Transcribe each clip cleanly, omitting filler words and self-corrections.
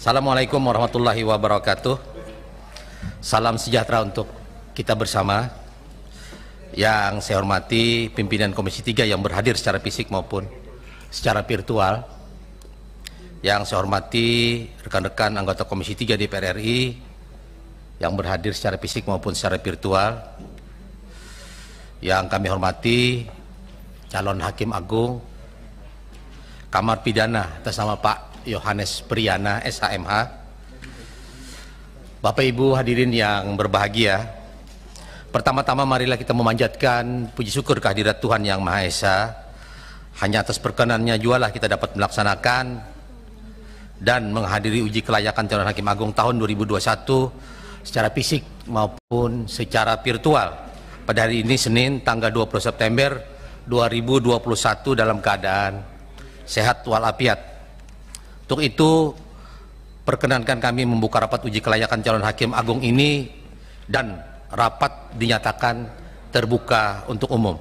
Assalamualaikum warahmatullahi wabarakatuh. Salam sejahtera untuk kita bersama. Yang saya hormati pimpinan Komisi 3 yang berhadir secara fisik maupun secara virtual. Yang saya hormati rekan-rekan anggota Komisi 3 DPR RI yang berhadir secara fisik maupun secara virtual. Yang kami hormati calon Hakim Agung Kamar Pidana atas nama Pak Yohanes Priyana SHMH. Bapak Ibu hadirin yang berbahagia, pertama-tama marilah kita memanjatkan puji syukur kehadirat Tuhan Yang Maha Esa. Hanya atas perkenannya jualah kita dapat melaksanakan dan menghadiri uji kelayakan calon Hakim Agung tahun 2021 secara fisik maupun secara virtual pada hari ini Senin tanggal 20 September 2021 dalam keadaan sehat walafiat. Untuk itu, perkenankan kami membuka rapat uji kelayakan calon Hakim Agung ini dan rapat dinyatakan terbuka untuk umum.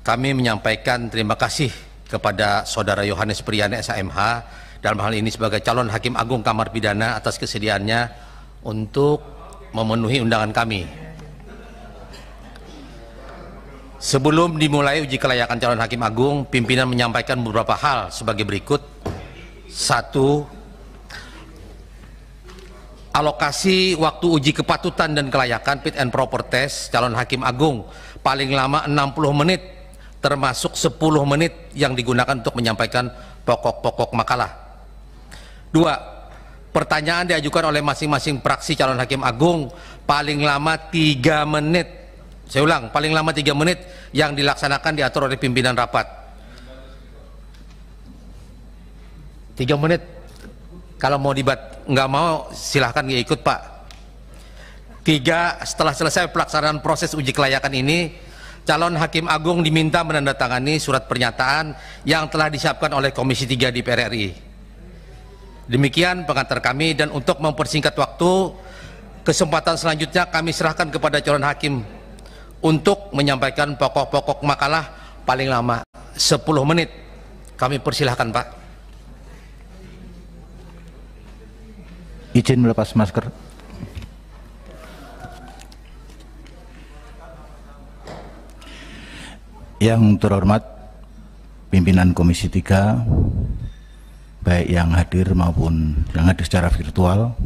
Kami menyampaikan terima kasih kepada Saudara Yohanes Priyana SHMH dalam hal ini sebagai calon Hakim Agung Kamar Pidana atas kesediaannya untuk memenuhi undangan kami. Sebelum dimulai uji kelayakan calon Hakim Agung, pimpinan menyampaikan beberapa hal sebagai berikut. 1. Alokasi waktu uji kepatutan dan kelayakan fit and proper test calon Hakim Agung paling lama 60 menit, termasuk 10 menit yang digunakan untuk menyampaikan pokok-pokok makalah. 2. Pertanyaan diajukan oleh masing-masing fraksi calon Hakim Agung paling lama 3 menit. Saya ulang, paling lama 3 menit yang dilaksanakan diatur oleh pimpinan rapat. 3 menit. Kalau mau nggak mau silahkan nggak ikut Pak. 3. Setelah selesai pelaksanaan proses uji kelayakan ini, calon Hakim Agung diminta menandatangani surat pernyataan yang telah disiapkan oleh Komisi 3 DPR RI. Demikian pengantar kami, dan untuk mempersingkat waktu, kesempatan selanjutnya kami serahkan kepada calon hakim untuk menyampaikan pokok-pokok makalah paling lama 10 menit. Kami persilahkan Pak. Izin melepas masker. Yang terhormat pimpinan Komisi 3, baik yang hadir maupun yang hadir secara virtual,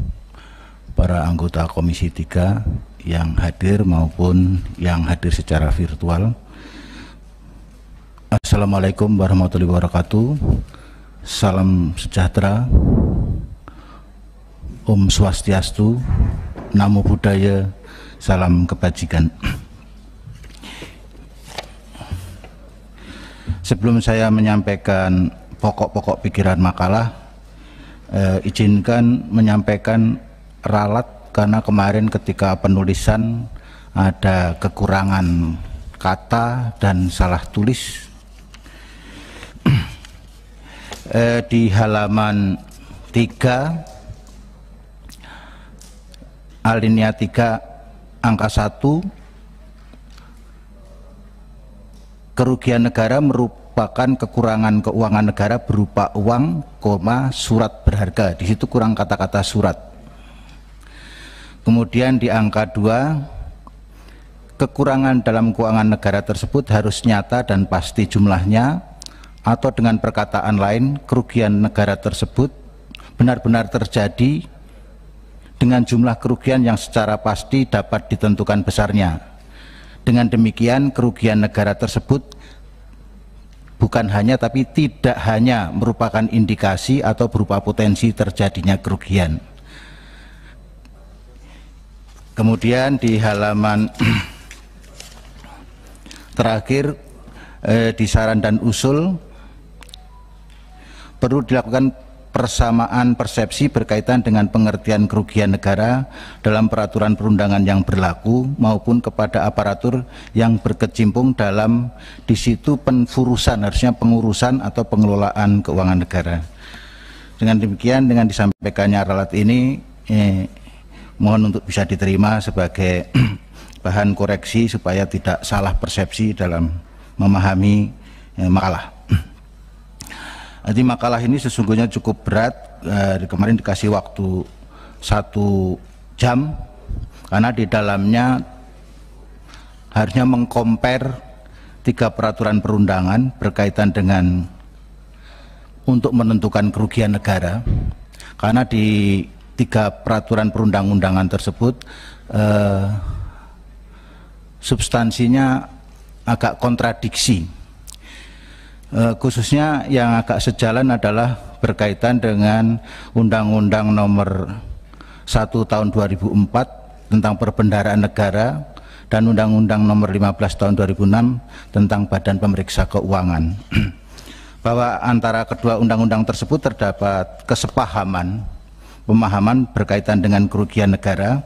para anggota Komisi 3 yang hadir maupun yang hadir secara virtual. Assalamualaikum warahmatullahi wabarakatuh. Salam sejahtera, Om Swastiastu, Namo Buddhaya, salam kebajikan. Sebelum saya menyampaikan pokok-pokok pikiran makalah, izinkan menyampaikan ralat, karena kemarin ketika penulisan ada kekurangan kata dan salah tulis. Di halaman 3 alinea 3 angka 1, kerugian negara merupakan kekurangan keuangan negara berupa uang, surat berharga. Di situ kurang kata-kata surat. Kemudian di angka 2, kekurangan dalam keuangan negara tersebut harus nyata dan pasti jumlahnya, atau dengan perkataan lain, kerugian negara tersebut benar-benar terjadi dengan jumlah kerugian yang secara pasti dapat ditentukan besarnya. Dengan demikian, kerugian negara tersebut bukan hanya tapi tidak hanya merupakan indikasi atau berupa potensi terjadinya kerugian. Kemudian di halaman terakhir, di saran dan usul, perlu dilakukan persamaan persepsi berkaitan dengan pengertian kerugian negara dalam peraturan perundangan yang berlaku maupun kepada aparatur yang berkecimpung dalam di situ penfurusan, harusnya pengurusan atau pengelolaan keuangan negara. Dengan demikian, dengan disampaikannya ralat ini, mohon untuk bisa diterima sebagai bahan koreksi supaya tidak salah persepsi dalam memahami makalah. Jadi makalah ini sesungguhnya cukup berat. Kemarin dikasih waktu 1 jam karena di dalamnya harusnya mengcompare 3 peraturan perundangan berkaitan dengan untuk menentukan kerugian negara, karena di 3 peraturan perundang-undangan tersebut substansinya agak kontradiksi. Khususnya yang agak sejalan adalah berkaitan dengan Undang-Undang Nomor 1 Tahun 2004 tentang Perbendaharaan Negara dan Undang-Undang Nomor 15 Tahun 2006 tentang Badan Pemeriksa Keuangan. Bahwa antara kedua undang-undang tersebut terdapat pemahaman berkaitan dengan kerugian negara,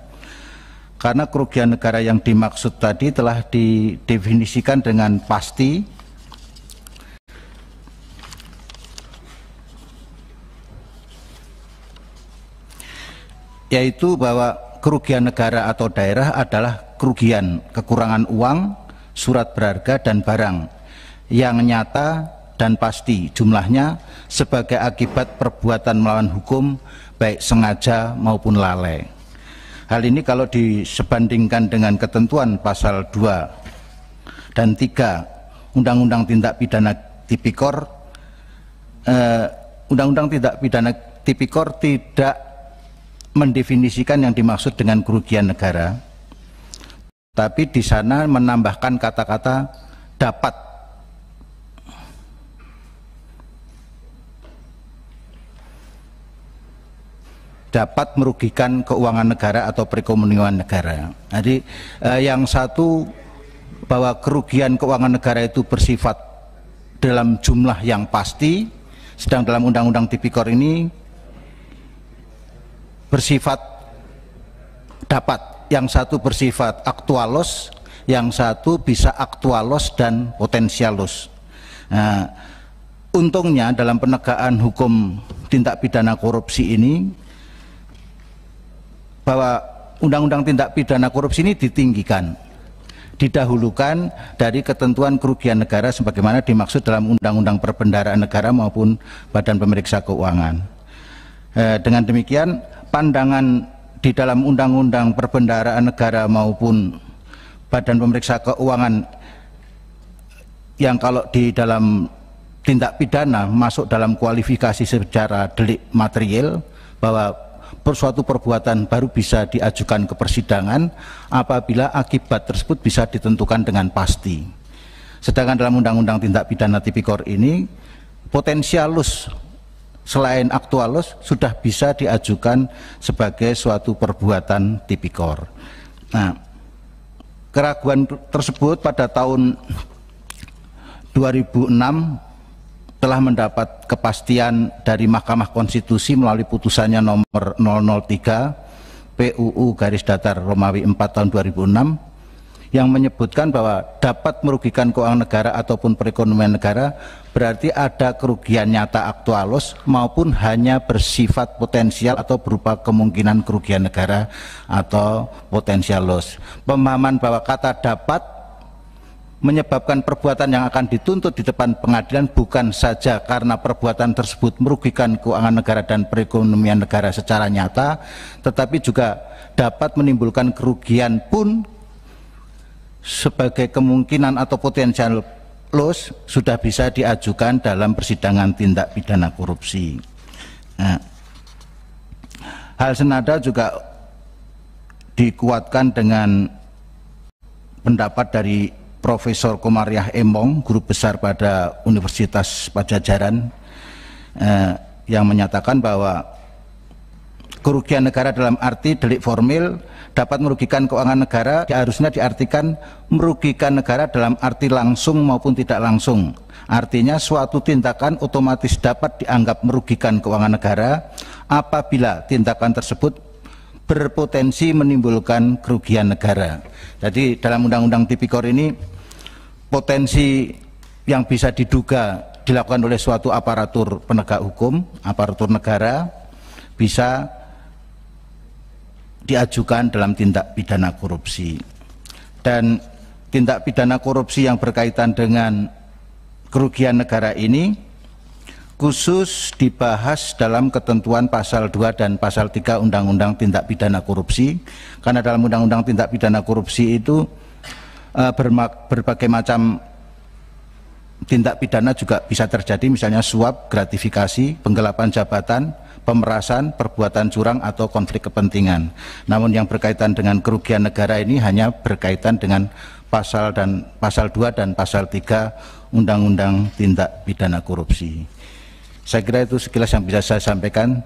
karena kerugian negara yang dimaksud tadi telah didefinisikan dengan pasti, yaitu bahwa kerugian negara atau daerah adalah kerugian kekurangan uang, surat berharga, dan barang yang nyata dan pasti jumlahnya sebagai akibat perbuatan melawan hukum, baik sengaja maupun lalai. Hal ini kalau disebandingkan dengan ketentuan pasal 2 dan 3 Undang-Undang Tindak Pidana Tipikor, Undang-Undang Tindak Pidana Tipikor tidak mendefinisikan yang dimaksud dengan kerugian negara, tapi di sana menambahkan kata-kata dapat merugikan keuangan negara atau perekonomian negara. Jadi yang satu bahwa kerugian keuangan negara itu bersifat dalam jumlah yang pasti, sedang dalam Undang-Undang Tipikor ini bersifat dapat, yang satu bersifat aktualos, yang satu bisa aktualos dan potensialos. Nah, untungnya dalam penegakan hukum tindak pidana korupsi ini, bahwa Undang-Undang Tindak Pidana Korupsi ini ditinggikan, didahulukan dari ketentuan kerugian negara sebagaimana dimaksud dalam Undang-Undang Perbendaharaan Negara maupun Badan Pemeriksa Keuangan. Dengan demikian, pandangan di dalam Undang-Undang Perbendaharaan Negara maupun Badan Pemeriksa Keuangan yang kalau di dalam tindak pidana masuk dalam kualifikasi secara delik material, bahwa suatu perbuatan baru bisa diajukan ke persidangan apabila akibat tersebut bisa ditentukan dengan pasti. Sedangkan dalam Undang-Undang Tindak Pidana Tipikor ini, potensialus selain aktualus sudah bisa diajukan sebagai suatu perbuatan tipikor. Nah, keraguan tersebut pada tahun 2006 telah mendapat kepastian dari Mahkamah Konstitusi melalui putusannya nomor 003 PUU-Romawi 4 tahun 2006 yang menyebutkan bahwa dapat merugikan keuangan negara ataupun perekonomian negara berarti ada kerugian nyata aktualos maupun hanya bersifat potensial atau berupa kemungkinan kerugian negara atau potensialos. Pemahaman bahwa kata dapat menyebabkan perbuatan yang akan dituntut di depan pengadilan bukan saja karena perbuatan tersebut merugikan keuangan negara dan perekonomian negara secara nyata, tetapi juga dapat menimbulkan kerugian pun sebagai kemungkinan atau potensial loss sudah bisa diajukan dalam persidangan tindak pidana korupsi. Nah, hal senada juga dikuatkan dengan pendapat dari Profesor Komariah Emong, guru besar pada Universitas Padjadjaran, yang menyatakan bahwa kerugian negara dalam arti delik formil dapat merugikan keuangan negara harusnya diartikan merugikan negara dalam arti langsung maupun tidak langsung. Artinya suatu tindakan otomatis dapat dianggap merugikan keuangan negara apabila tindakan tersebut berpotensi menimbulkan kerugian negara. Jadi dalam Undang-Undang Tipikor ini potensi yang bisa diduga dilakukan oleh suatu aparatur penegak hukum, aparatur negara, bisa diajukan dalam tindak pidana korupsi. Dan tindak pidana korupsi yang berkaitan dengan kerugian negara ini khusus dibahas dalam ketentuan pasal 2 dan pasal 3 Undang-Undang Tindak Pidana Korupsi, karena dalam Undang-Undang Tindak Pidana Korupsi itu berbagai macam tindak pidana juga bisa terjadi, misalnya suap, gratifikasi, penggelapan jabatan, pemerasan, perbuatan curang atau konflik kepentingan. Namun yang berkaitan dengan kerugian negara ini hanya berkaitan dengan pasal 2 dan pasal 3 Undang-Undang Tindak Pidana Korupsi. Saya kira itu sekilas yang bisa saya sampaikan.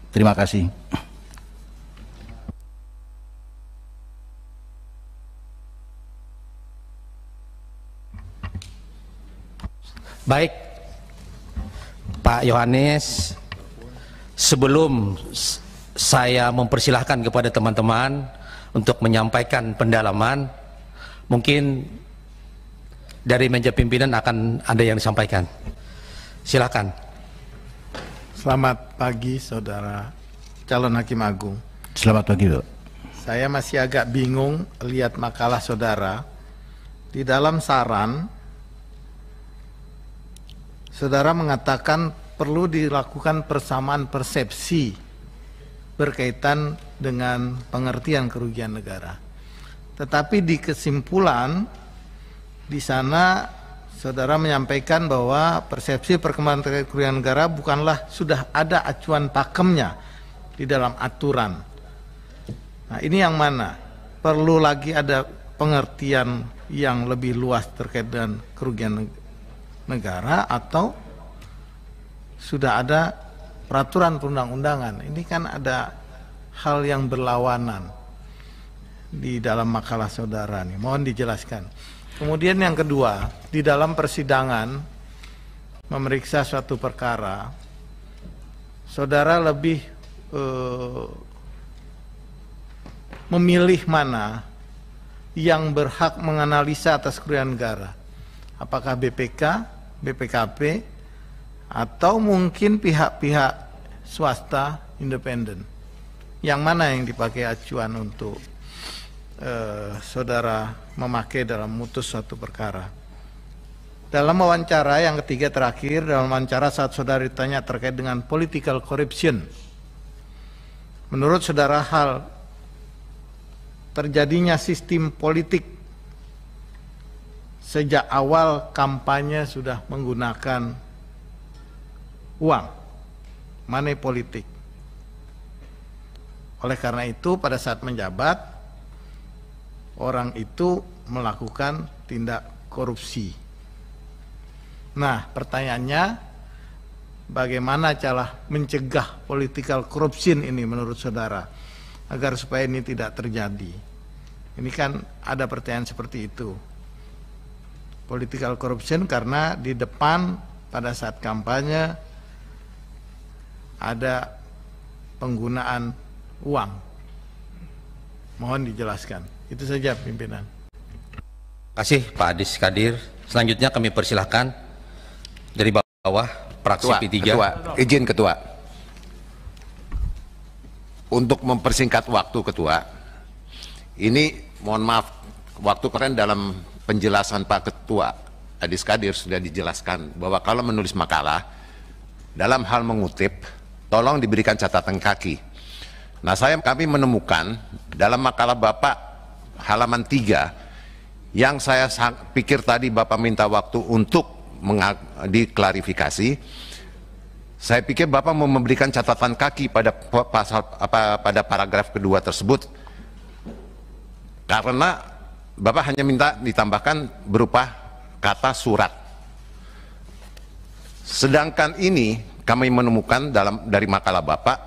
Terima kasih. Baik, Pak Yohanes, sebelum saya mempersilahkan kepada teman-teman untuk menyampaikan pendalaman, mungkin dari meja pimpinan akan ada yang disampaikan. Silakan. Selamat pagi, saudara calon hakim agung. Selamat pagi, Pak. Saya masih agak bingung lihat makalah saudara. Di dalam saran, saudara mengatakan perlu dilakukan persamaan persepsi berkaitan dengan pengertian kerugian negara. Tetapi di kesimpulan, di sana saudara menyampaikan bahwa persepsi perkembangan terkait kerugian negara bukanlah sudah ada acuan pakemnya di dalam aturan. Nah, ini yang mana? Perlu lagi ada pengertian yang lebih luas terkait dengan kerugian negara, atau sudah ada peraturan perundang-undangan? Ini kan ada hal yang berlawanan di dalam makalah saudara nih. Mohon dijelaskan. Kemudian yang kedua, di dalam persidangan memeriksa suatu perkara, saudara lebih memilih mana yang berhak menganalisa atas kerugian negara. Apakah BPK, BPKP, atau mungkin pihak-pihak swasta independen? Yang mana yang dipakai acuan untuk saudara memakai dalam memutus suatu perkara? Dalam wawancara yang ketiga terakhir, dalam wawancara saat saudara ditanya terkait dengan political corruption, menurut saudara hal terjadinya sistem politik sejak awal kampanye sudah menggunakan uang, money politik. Oleh karena itu pada saat menjabat, orang itu melakukan tindak korupsi. Nah, pertanyaannya, bagaimana cara mencegah political corruption ini menurut saudara, agar supaya ini tidak terjadi? Ini kan ada pertanyaan seperti itu. Political corruption karena di depan pada saat kampanye ada penggunaan uang. Mohon dijelaskan. Itu saja pimpinan. Terima kasih Pak Adis Kadir. Selanjutnya kami persilahkan dari bawah fraksi P3. Ketua, izin Ketua. Untuk mempersingkat waktu Ketua, ini mohon maaf, waktu keren dalam penjelasan Pak Ketua Adis Kadir sudah dijelaskan bahwa kalau menulis makalah, dalam hal mengutip, tolong diberikan catatan kaki. Nah, kami menemukan dalam makalah Bapak halaman 3 yang saya pikir tadi Bapak minta waktu untuk diklarifikasi. Saya pikir Bapak mau memberikan catatan kaki pada pada paragraf kedua tersebut, karena Bapak hanya minta ditambahkan berupa kata surat. Sedangkan ini kami menemukan dari makalah Bapak,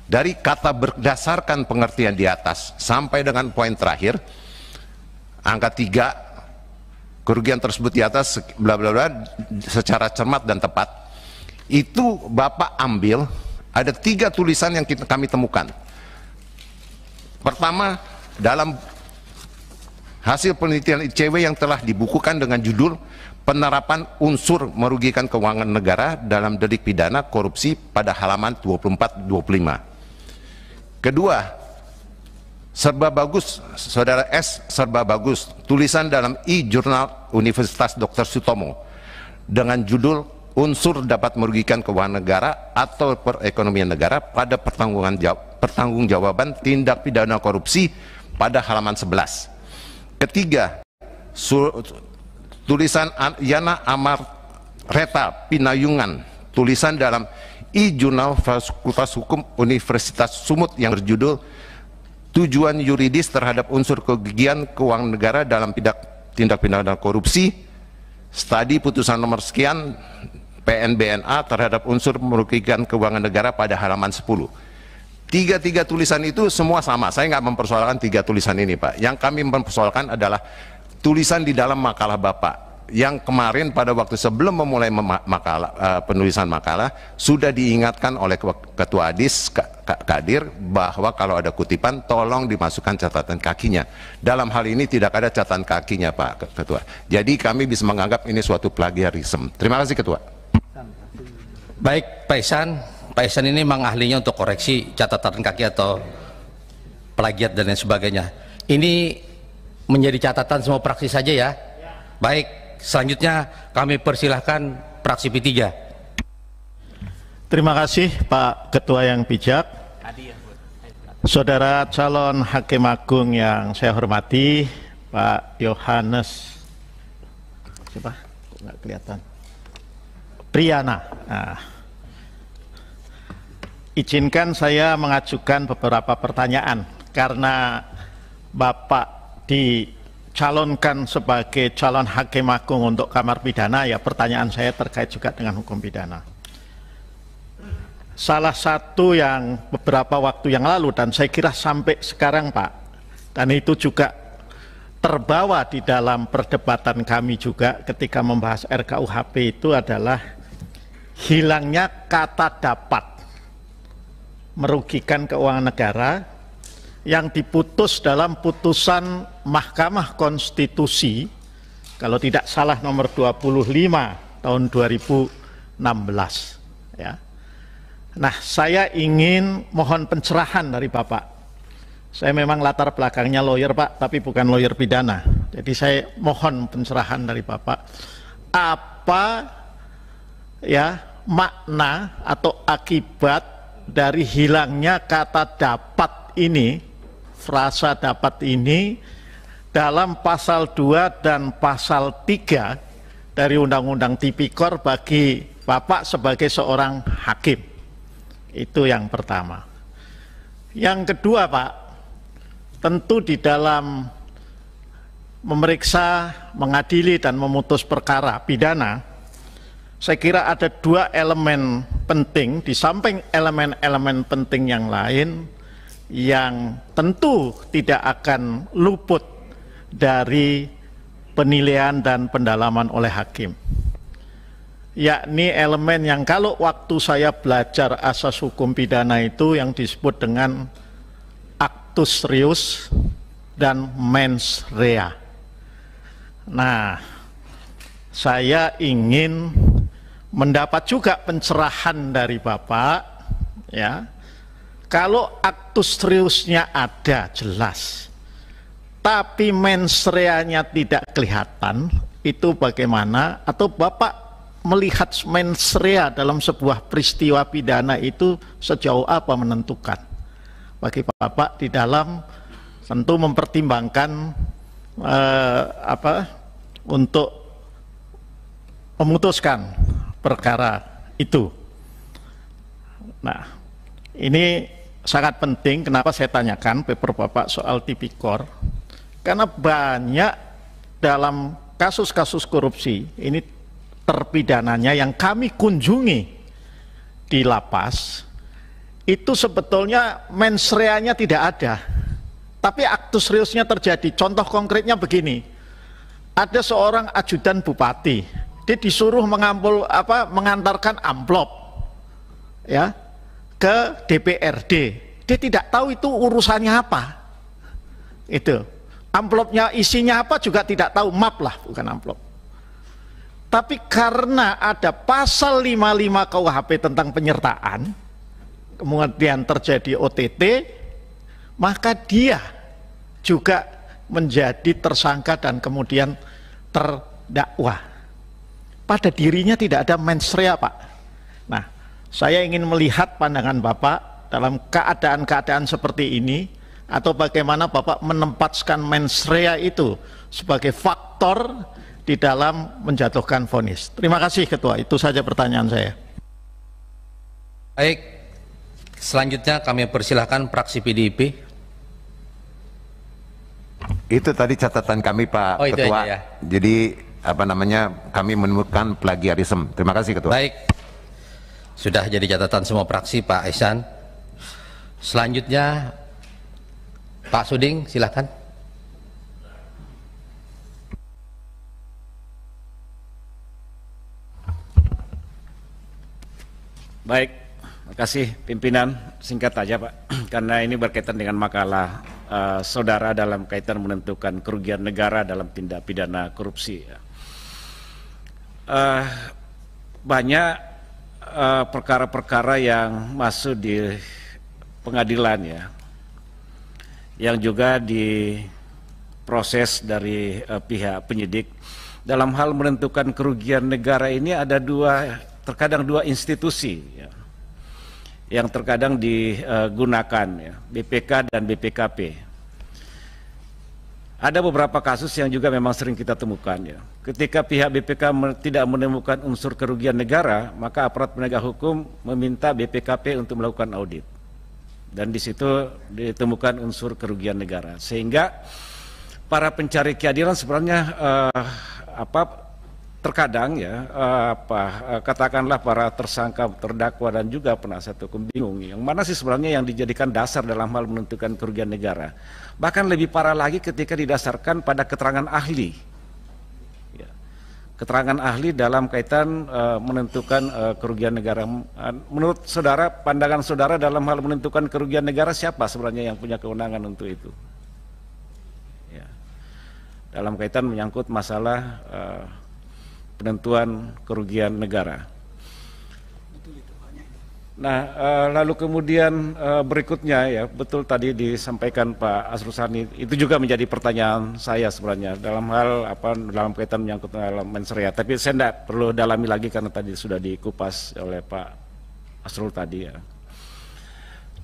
dari kata berdasarkan pengertian di atas sampai dengan poin terakhir, angka 3, kerugian tersebut di atas bla bla bla secara cermat dan tepat, itu Bapak ambil ada 3 tulisan yang kami temukan. Pertama, dalam hasil penelitian ICW yang telah dibukukan dengan judul Penerapan Unsur Merugikan Keuangan Negara dalam Delik Pidana Korupsi pada halaman 24-25. Kedua, serba bagus, Saudara S. serba bagus, tulisan dalam e-Jurnal Universitas Dr. Sutomo dengan judul unsur dapat merugikan keuangan negara atau perekonomian negara pada pertanggungjawaban tindak pidana korupsi pada halaman 11. Ketiga, tulisan Yana Amareta Pinayungan, tulisan dalam e-jurnal Fakultas Hukum Universitas Sumut yang berjudul Tujuan Yuridis terhadap Unsur Kerugian Keuangan Negara dalam Tindak Pidana Korupsi, studi putusan nomor sekian PNBNA terhadap unsur merugikan keuangan negara pada halaman 10. Tiga tulisan itu semua sama. Saya nggak mempersoalkan tiga tulisan ini, Pak. Yang kami mempersoalkan adalah tulisan di dalam makalah Bapak yang kemarin pada waktu sebelum memulai penulisan makalah sudah diingatkan oleh Ketua Adis Kadir bahwa kalau ada kutipan tolong dimasukkan catatan kakinya. Dalam hal ini tidak ada catatan kakinya, Pak Ketua. Jadi kami bisa menganggap ini suatu plagiarisme. Terima kasih, Ketua. Baik, Pak Ihsan ini memang ahlinya untuk koreksi catatan kaki atau plagiat dan lain sebagainya. Ini menjadi catatan semua praksi saja ya. Baik. Selanjutnya kami persilahkan praksi P3. Terima kasih Pak Ketua yang bijak. Saudara calon Hakim Agung yang saya hormati, Pak Yohanes, siapa? Kok nggak kelihatan? Priyana. Nah, izinkan saya mengajukan beberapa pertanyaan karena Bapak dicalonkan sebagai calon Hakim Agung untuk Kamar Pidana, ya pertanyaan saya terkait juga dengan hukum pidana. Salah satu yang beberapa waktu yang lalu dan saya kira sampai sekarang Pak, dan itu juga terbawa di dalam perdebatan kami juga ketika membahas RKUHP itu adalah hilangnya kata dapat merugikan keuangan negara yang diputus dalam putusan Mahkamah Konstitusi, kalau tidak salah nomor 25 tahun 2016. Ya. Nah, saya ingin mohon pencerahan dari Bapak. Saya memang latar belakangnya lawyer Pak, tapi bukan lawyer pidana. Jadi saya mohon pencerahan dari Bapak. Apa ya makna atau akibat dari hilangnya kata dapat ini, frasa dapat ini dalam pasal 2 dan pasal 3 dari Undang-Undang Tipikor bagi Bapak sebagai seorang hakim. Itu yang pertama. Yang kedua Pak, tentu di dalam memeriksa, mengadili dan memutus perkara pidana, saya kira ada dua elemen penting di samping elemen-elemen penting yang lain yang tentu tidak akan luput dari penilaian dan pendalaman oleh hakim, yakni elemen yang kalau waktu saya belajar asas hukum pidana itu yang disebut dengan actus reus dan mens rea. Nah, saya ingin mendapat juga pencerahan dari Bapak, ya. Kalau actus reusnya ada jelas, tapi mens rea-nya tidak kelihatan, itu bagaimana? Atau Bapak melihat mens rea dalam sebuah peristiwa pidana itu sejauh apa menentukan? Bagi Bapak di dalam tentu mempertimbangkan untuk memutuskan perkara itu. Nah, ini sangat penting. Kenapa saya tanyakan paper Bapak soal tipikor? Karena banyak dalam kasus-kasus korupsi ini terpidananya yang kami kunjungi di lapas itu sebetulnya mens rea-nya tidak ada, tapi actus reusnya terjadi. Contoh konkretnya begini, ada seorang ajudan bupati, dia disuruh mengantarkan amplop ya ke DPRD, dia tidak tahu itu urusannya apa, itu amplopnya isinya apa juga tidak tahu, map lah bukan amplop. Tapi karena ada pasal 55 KUHP tentang penyertaan, kemudian terjadi OTT, maka dia juga menjadi tersangka dan kemudian terdakwa. pada dirinya tidak ada mens rea, Pak. Nah, saya ingin melihat pandangan Bapak dalam keadaan-keadaan seperti ini, atau bagaimana Bapak menempatkan mens rea itu sebagai faktor di dalam menjatuhkan vonis. Terima kasih Ketua, itu saja pertanyaan saya. Baik, selanjutnya kami persilahkan fraksi PDIP. Itu tadi catatan kami Pak Oh, itu Ketua. aja, ya. Jadi kami menemukan plagiarisme. Terima kasih Ketua. Baik, sudah jadi catatan semua fraksi Pak Ihsan. Selanjutnya Pak Suding, silakan. Baik, terima kasih pimpinan. Singkat aja Pak, karena ini berkaitan dengan makalah saudara dalam kaitan menentukan kerugian negara dalam tindak pidana korupsi. Banyak perkara-perkara yang masuk di pengadilan ya, yang juga diproses dari pihak penyidik. Dalam hal menentukan kerugian negara ini ada terkadang dua institusi ya, yang terkadang digunakan ya, BPK dan BPKP. Ada beberapa kasus yang juga memang sering kita temukan ya. Ketika pihak BPK tidak menemukan unsur kerugian negara, maka aparat penegak hukum meminta BPKP untuk melakukan audit. Dan di situ ditemukan unsur kerugian negara. Sehingga para pencari keadilan sebenarnya terkadang ya katakanlah para tersangka, terdakwa dan juga penasihat hukum bingung yang mana sih sebenarnya yang dijadikan dasar dalam hal menentukan kerugian negara. Bahkan lebih parah lagi ketika didasarkan pada keterangan ahli ya. Keterangan ahli dalam kaitan menentukan kerugian negara. Menurut saudara, pandangan saudara dalam hal menentukan kerugian negara, siapa sebenarnya yang punya kewenangan untuk itu ya. Dalam kaitan menyangkut masalah penentuan kerugian negara. Nah, lalu kemudian berikutnya ya, betul tadi disampaikan Pak Asrul, itu juga menjadi pertanyaan saya sebenarnya dalam hal dalam kaitan menyangkut dalam mens rea. Tapi saya tidak perlu dalami lagi karena tadi sudah dikupas oleh Pak Asrul tadi ya.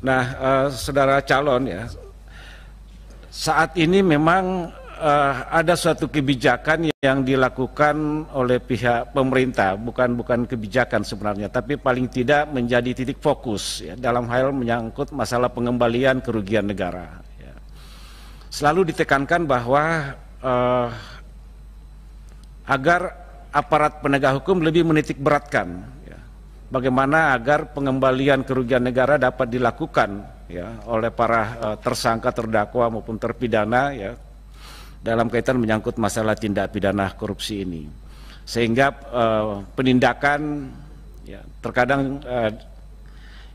Nah, saudara calon ya, saat ini memang ada suatu kebijakan yang dilakukan oleh pihak pemerintah, bukan kebijakan sebenarnya, tapi paling tidak menjadi titik fokus ya, dalam hal menyangkut masalah pengembalian kerugian negara. Ya. Selalu ditekankan bahwa agar aparat penegak hukum lebih menitik beratkan ya, bagaimana agar pengembalian kerugian negara dapat dilakukan ya, oleh para tersangka, terdakwa maupun terpidana ya, dalam kaitan menyangkut masalah tindak pidana korupsi ini, sehingga penindakan ya, terkadang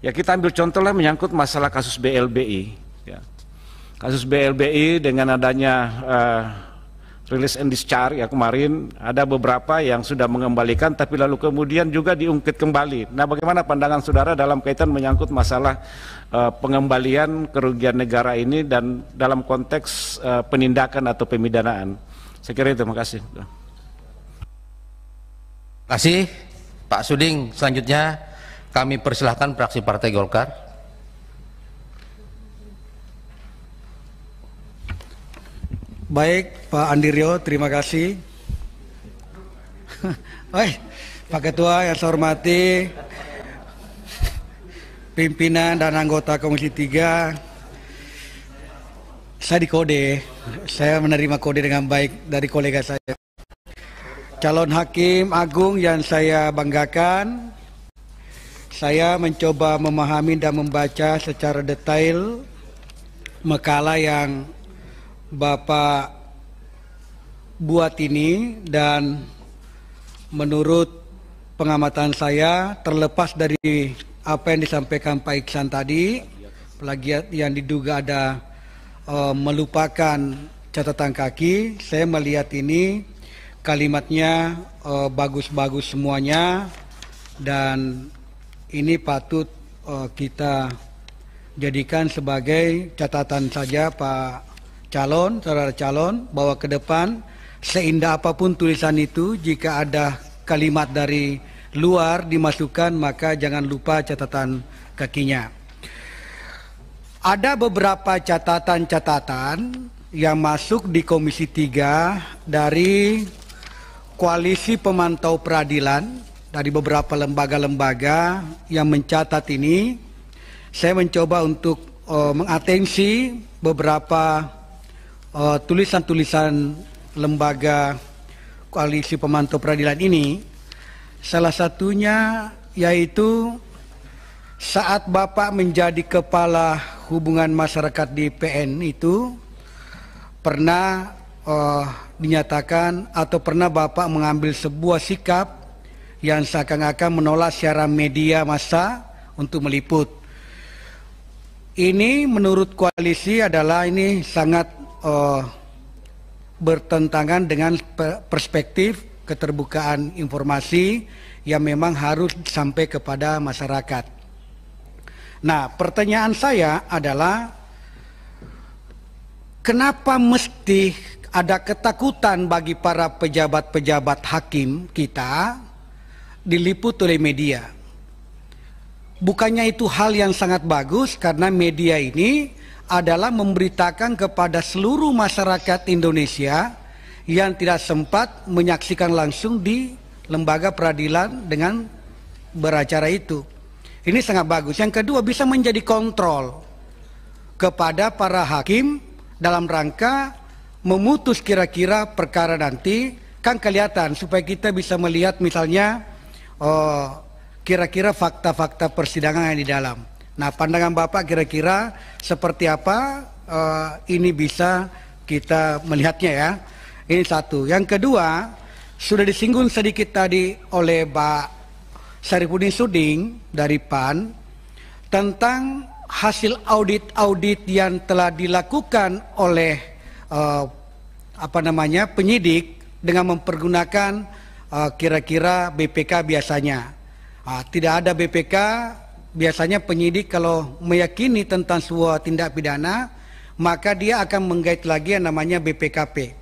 ya kita ambil contoh lah menyangkut masalah kasus BLBI ya. Kasus BLBI dengan adanya release and discharge ya, kemarin ada beberapa yang sudah mengembalikan tapi lalu kemudian juga diungkit kembali. Nah, bagaimana pandangan saudara dalam kaitan menyangkut masalah pengembalian kerugian negara ini dan dalam konteks penindakan atau pemidanaan? Saya kira itu, terima kasih. Terima kasih Pak Suding. Selanjutnya kami persilahkan fraksi Partai Golkar. Baik, Pak Andirio, terima kasih. Baik, Pak Ketua yang saya hormati, pimpinan dan anggota Komisi 3, saya dikode, saya menerima kode dengan baik dari kolega saya. Calon Hakim Agung yang saya banggakan, saya mencoba memahami dan membaca secara detail makalah yang Bapak buat ini, dan menurut pengamatan saya, terlepas dari apa yang disampaikan Pak Iksan tadi, plagiat yang diduga ada melupakan catatan kaki, saya melihat ini kalimatnya bagus-bagus semuanya, dan ini patut kita jadikan sebagai catatan saja Pak Calon, saudara calon, bahwa ke depan seindah apapun tulisan itu, jika ada kalimat dari luar dimasukkan, maka jangan lupa catatan kakinya. Ada beberapa catatan-catatan yang masuk di Komisi 3 dari Koalisi Pemantau Peradilan, dari beberapa lembaga-lembaga yang mencatat ini. Saya mencoba untuk mengatensi beberapa tulisan-tulisan lembaga Koalisi Pemantau Peradilan ini. Salah satunya yaitu saat Bapak menjadi Kepala Hubungan Masyarakat di PN itu pernah dinyatakan atau pernah Bapak mengambil sebuah sikap yang seakan-akan menolak siaran media massa untuk meliput. Ini menurut koalisi adalah ini sangat bertentangan dengan perspektif keterbukaan informasi yang memang harus sampai kepada masyarakat. Nah, pertanyaan saya adalah kenapa mesti ada ketakutan bagi para pejabat-pejabat hakim kita diliput oleh media? Bukannya itu hal yang sangat bagus, karena media ini adalah memberitakan kepada seluruh masyarakat Indonesia yang tidak sempat menyaksikan langsung di lembaga peradilan dengan beracara itu. Ini sangat bagus. Yang kedua, bisa menjadi kontrol kepada para hakim dalam rangka memutus kira-kira perkara nanti. Kan kelihatan supaya kita bisa melihat misalnya kira-kira fakta-fakta persidangan yang di dalam. Nah, pandangan Bapak kira-kira seperti apa ini bisa kita melihatnya ya. Ini satu. Yang kedua, sudah disinggung sedikit tadi oleh Pak Syarifudin Suding dari PAN tentang hasil audit-audit yang telah dilakukan oleh penyidik dengan mempergunakan kira-kira BPK biasanya. Tidak ada BPK, biasanya penyidik kalau meyakini tentang sebuah tindak pidana, maka dia akan menggait lagi yang namanya BPKP.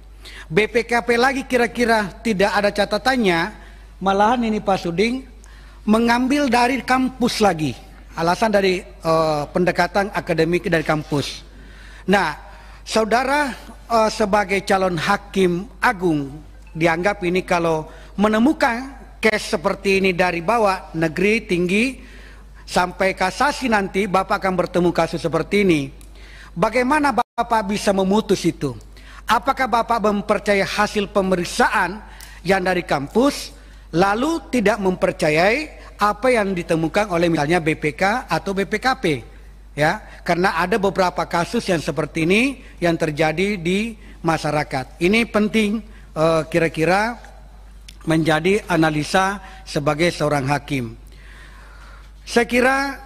BPKP lagi kira-kira tidak ada catatannya, malahan ini Pak Suding mengambil dari kampus lagi, alasan dari pendekatan akademik dari kampus. Nah, saudara sebagai calon hakim agung dianggap ini kalau menemukan case seperti ini dari bawah negeri tinggi sampai kasasi nanti Bapak akan bertemu kasus seperti ini. Bagaimana Bapak bisa memutus itu? Apakah Bapak mempercayai hasil pemeriksaan yang dari kampus lalu tidak mempercayai apa yang ditemukan oleh misalnya BPK atau BPKP? Ya, karena ada beberapa kasus yang seperti ini yang terjadi di masyarakat. Ini penting kira-kira menjadi analisa sebagai seorang hakim. Saya kira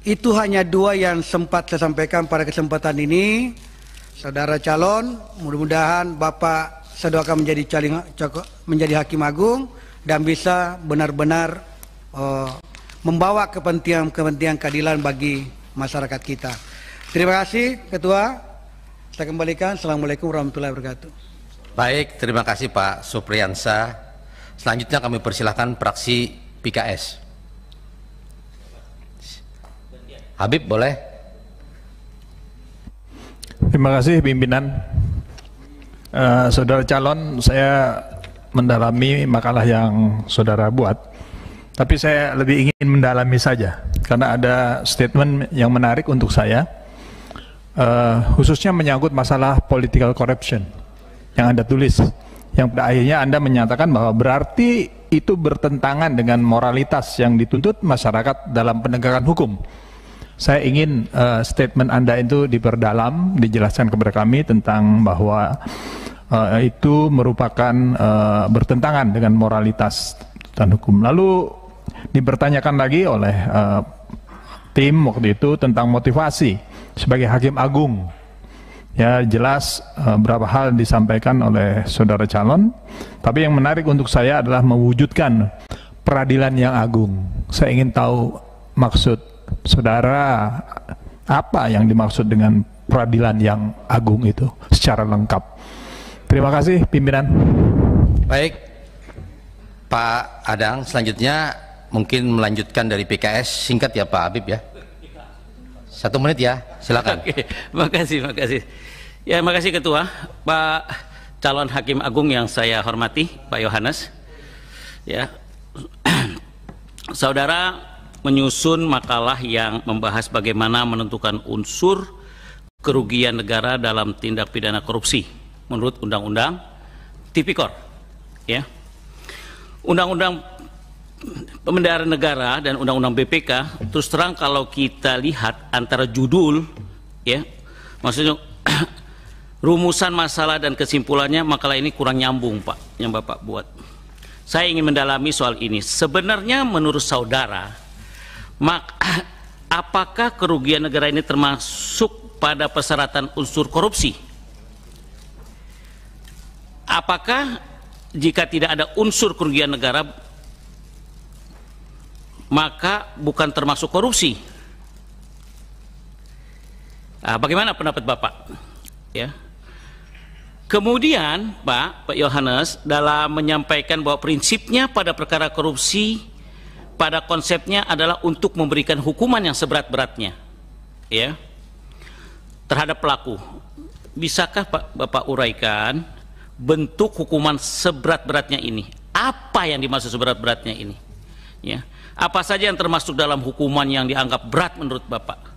itu hanya dua yang sempat saya sampaikan pada kesempatan ini. Saudara calon, mudah-mudahan Bapak saya doakan menjadi hakim agung dan bisa benar-benar membawa kepentingan keadilan bagi masyarakat kita. Terima kasih Ketua. Saya kembalikan. Assalamualaikum warahmatullahi wabarakatuh. Baik, terima kasih Pak Supriyansa. Selanjutnya kami persilahkan fraksi PKS. Habib boleh? Terima kasih pimpinan. Saudara calon, saya mendalami makalah yang saudara buat, tapi saya lebih ingin mendalami saja karena ada statement yang menarik untuk saya, khususnya menyangkut masalah political corruption yang Anda tulis, yang pada akhirnya Anda menyatakan bahwa berarti itu bertentangan dengan moralitas yang dituntut masyarakat dalam penegakan hukum. Saya ingin statement Anda itu diperdalam, dijelaskan kepada kami tentang bahwa itu merupakan bertentangan dengan moralitas dan hukum. Lalu dipertanyakan lagi oleh tim waktu itu tentang motivasi sebagai hakim agung. Ya, jelas beberapa hal disampaikan oleh saudara calon, tapi yang menarik untuk saya adalah mewujudkan peradilan yang agung. Saya ingin tahu maksud saudara apa yang dimaksud dengan peradilan yang agung itu secara lengkap. Terima kasih pimpinan. Baik, Pak Adang, selanjutnya mungkin melanjutkan dari PKS, singkat ya Pak Habib ya. 1 menit ya, silakan. Oke, makasih. Ya, makasih Ketua. Pak calon Hakim Agung yang saya hormati, Pak Yohanes. Ya, saudara menyusun makalah yang membahas bagaimana menentukan unsur kerugian negara dalam tindak pidana korupsi menurut Undang-Undang Tipikor. Ya, Undang-Undang Pemeliharaan Negara dan Undang-Undang BPK, terus terang kalau kita lihat antara judul, ya, maksudnya rumusan masalah dan kesimpulannya, makalah ini kurang nyambung Pak, yang Bapak buat. Saya ingin mendalami soal ini. Sebenarnya menurut saudara, apakah kerugian negara ini termasuk pada persyaratan unsur korupsi? Apakah jika tidak ada unsur kerugian negara, maka bukan termasuk korupsi? Bagaimana pendapat Bapak? Ya. Kemudian Pak Yohanes dalam menyampaikan bahwa prinsipnya pada perkara korupsi pada konsepnya adalah untuk memberikan hukuman yang seberat-beratnya, ya, terhadap pelaku. Bisakah Pak Bapak uraikan bentuk hukuman seberat-beratnya ini? Apa yang dimaksud seberat-beratnya ini? Ya. Apa saja yang termasuk dalam hukuman yang dianggap berat menurut Bapak?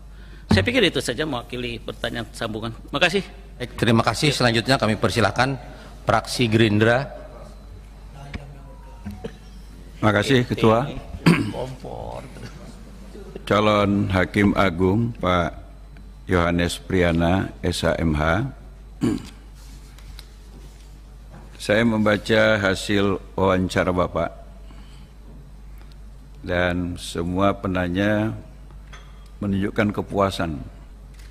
Saya pikir itu saja mewakili pertanyaan sambungan. Makasih. Baik, terima kasih. Selanjutnya kami persilahkan fraksi Gerindra. Makasih Ketua. Calon Hakim Agung Pak Yohanes Priana, SHMH. Saya membaca hasil wawancara Bapak dan semua penanya menunjukkan kepuasan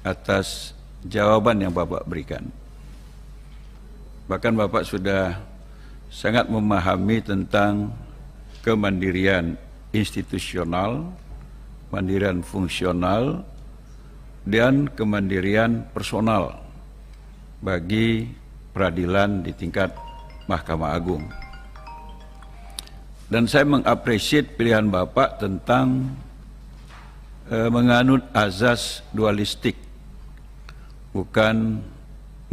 atas jawaban yang Bapak berikan. Bahkan Bapak sudah sangat memahami tentang kemandirian institusional, kemandirian fungsional, dan kemandirian personal bagi peradilan di tingkat Mahkamah Agung. Dan saya mengapresiasi pilihan Bapak tentang menganut azas dualistik, bukan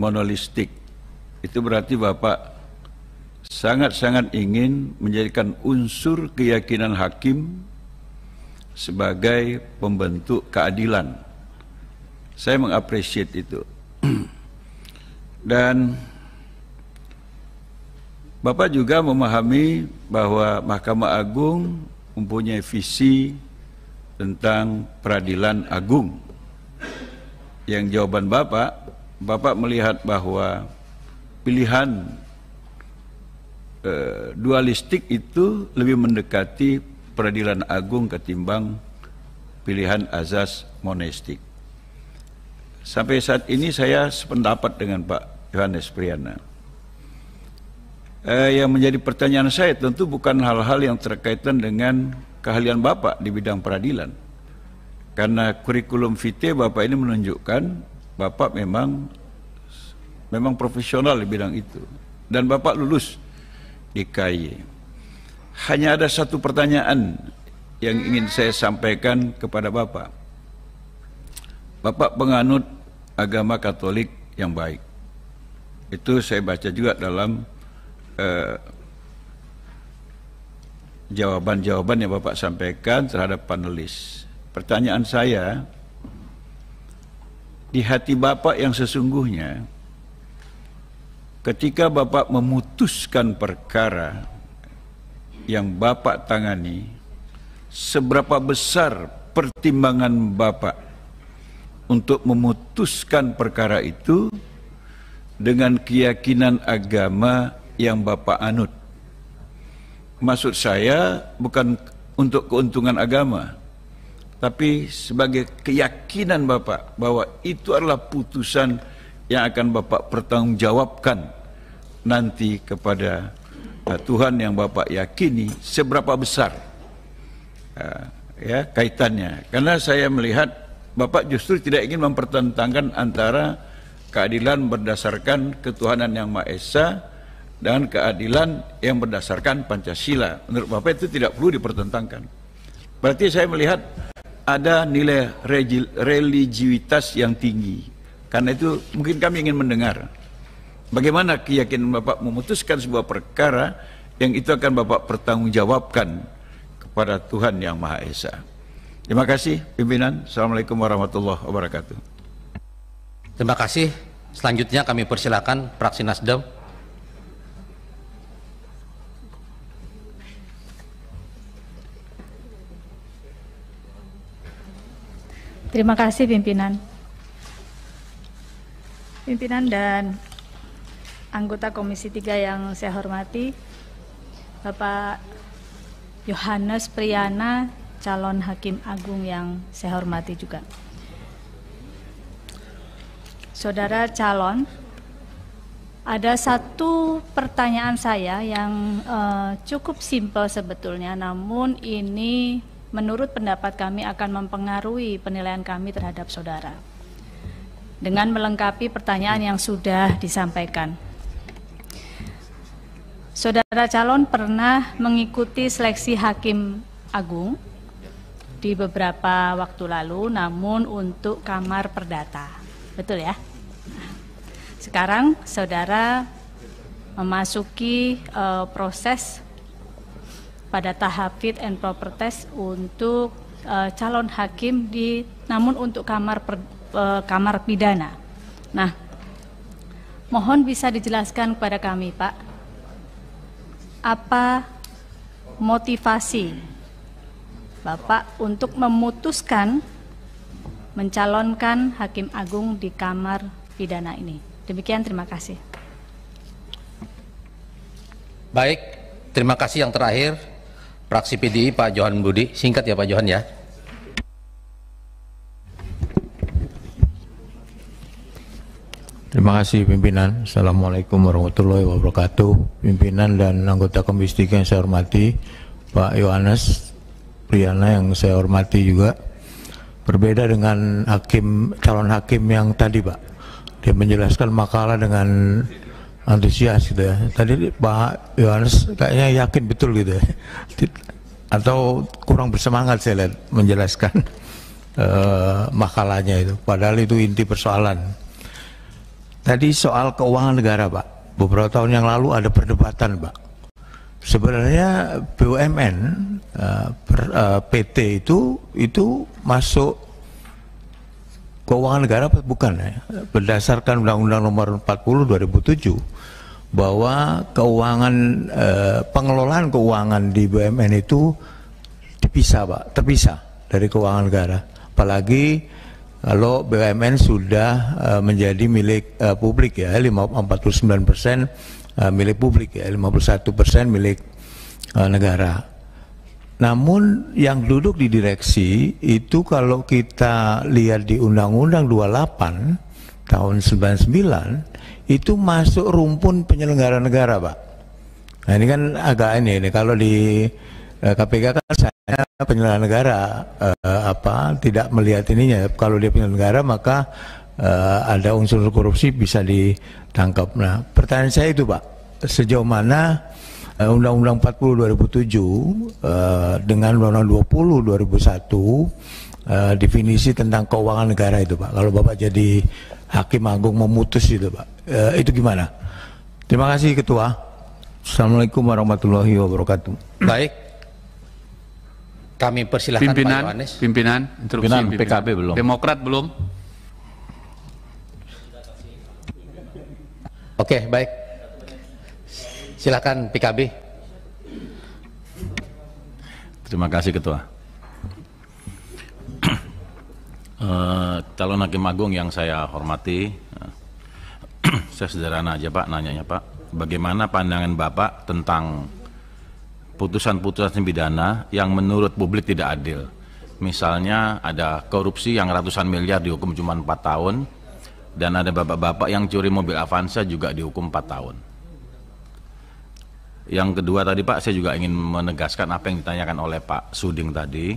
monolistik. Itu berarti Bapak sangat-sangat ingin menjadikan unsur keyakinan hakim sebagai pembentuk keadilan. Saya mengapresiasi itu. Dan Bapak juga memahami bahwa Mahkamah Agung mempunyai visi tentang peradilan agung. Yang jawaban Bapak melihat bahwa pilihan dualistik itu lebih mendekati peradilan agung ketimbang pilihan azas monistik. Sampai saat ini saya sependapat dengan Pak Yohanes Priana. Yang menjadi pertanyaan saya tentu bukan hal-hal yang terkaitan dengan keahlian Bapak di bidang peradilan. Karena kurikulum vitae Bapak ini menunjukkan Bapak memang profesional di bidang itu. Dan Bapak lulus di KY. Hanya ada satu pertanyaan yang ingin saya sampaikan kepada Bapak. Bapak penganut agama Katolik yang baik. Itu saya baca juga dalam jawaban-jawaban yang Bapak sampaikan terhadap panelis. Pertanyaan saya, di hati Bapak yang sesungguhnya, ketika Bapak memutuskan perkara yang Bapak tangani, seberapa besar pertimbangan Bapak untuk memutuskan perkara itu dengan keyakinan agama yang Bapak anut? Maksud saya bukan untuk keuntungan agama, tapi sebagai keyakinan Bapak bahwa itu adalah putusan yang akan Bapak pertanggungjawabkan nanti kepada Tuhan yang Bapak yakini seberapa besar ya kaitannya. Karena saya melihat Bapak justru tidak ingin mempertentangkan antara keadilan berdasarkan ketuhanan yang Maha Esa dan keadilan yang berdasarkan Pancasila. Menurut Bapak itu tidak perlu dipertentangkan. Berarti saya melihat ada nilai religiusitas yang tinggi. Karena itu mungkin kami ingin mendengar bagaimana keyakinan Bapak memutuskan sebuah perkara yang itu akan Bapak pertanggungjawabkan kepada Tuhan Yang Maha Esa. Terima kasih pimpinan. Assalamualaikum warahmatullahi wabarakatuh. Terima kasih. Selanjutnya kami persilakan fraksi Nasdem. Terima kasih pimpinan. Pimpinan dan anggota Komisi 3 yang saya hormati, Bapak Yohanes Priyana, calon Hakim Agung yang saya hormati juga. Saudara calon, ada satu pertanyaan saya yang cukup simpel sebetulnya, namun ini menurut pendapat kami akan mempengaruhi penilaian kami terhadap saudara. Dengan melengkapi pertanyaan yang sudah disampaikan. Saudara calon pernah mengikuti seleksi Hakim Agung di beberapa waktu lalu, namun untuk Kamar Perdata, betul ya? Sekarang saudara memasuki proses pada tahap fit and proper test untuk calon hakim namun untuk kamar pidana. Nah, mohon bisa dijelaskan kepada kami, Pak, apa motivasi Bapak untuk memutuskan mencalonkan Hakim Agung di Kamar Pidana ini. Demikian, terima kasih. Baik, terima kasih. Yang terakhir, fraksi PDI Pak Johan Budi. Singkat ya Pak Johan ya. Terima kasih pimpinan. Assalamualaikum warahmatullahi wabarakatuh. Pimpinan dan anggota Komisi 3 yang saya hormati, Pak Yohanes Priyana yang saya hormati juga. Berbeda dengan calon hakim yang tadi Pak, dia menjelaskan makalah dengan antusias gitu ya. Tadi Pak Yohanes kayaknya yakin betul gitu ya, atau kurang bersemangat saya lihat menjelaskan makalahnya itu, padahal itu inti persoalan. Tadi soal keuangan negara Pak, beberapa tahun yang lalu ada perdebatan Pak. Sebenarnya BUMN PT itu masuk keuangan negara bukan ya? Berdasarkan Undang-Undang Nomor 40 2007 bahwa keuangan pengelolaan keuangan di BUMN itu dipisah Pak, terpisah dari keuangan negara. Apalagi kalau BUMN sudah menjadi milik publik ya, 49% milik publik ya, 51% milik negara. Namun yang duduk di direksi itu kalau kita lihat di Undang-Undang 28 tahun 99 itu masuk rumpun penyelenggara negara Pak. Nah ini kan agak ini kalau di KPK kan saya penyelenggara negara tidak melihat ininya. Kalau dia penyelenggara maka ada unsur korupsi bisa ditangkap. Nah pertanyaan saya itu Pak, sejauh mana Undang-Undang 40 2007 dengan Undang-Undang 20 2001 definisi tentang keuangan negara itu Pak, kalau Bapak jadi Hakim Agung memutus itu Pak, itu gimana? Terima kasih Ketua. Assalamualaikum warahmatullahi wabarakatuh. Baik, kami persilahkan pimpinan, Pak Yohanes. Pimpinan, pimpinan PKB belum. Demokrat belum. Oke, baik. Silakan PKB. Terima kasih Ketua. Calon Hakim Agung yang saya hormati, saya sederhana aja Pak, nanyanya Pak, bagaimana pandangan Bapak tentang putusan-putusan pidana yang menurut publik tidak adil? Misalnya ada korupsi yang ratusan miliar dihukum cuma 4 tahun, dan ada bapak-bapak yang curi mobil Avanza juga dihukum 4 tahun. Yang kedua tadi Pak, saya juga ingin menegaskan apa yang ditanyakan oleh Pak Suding tadi,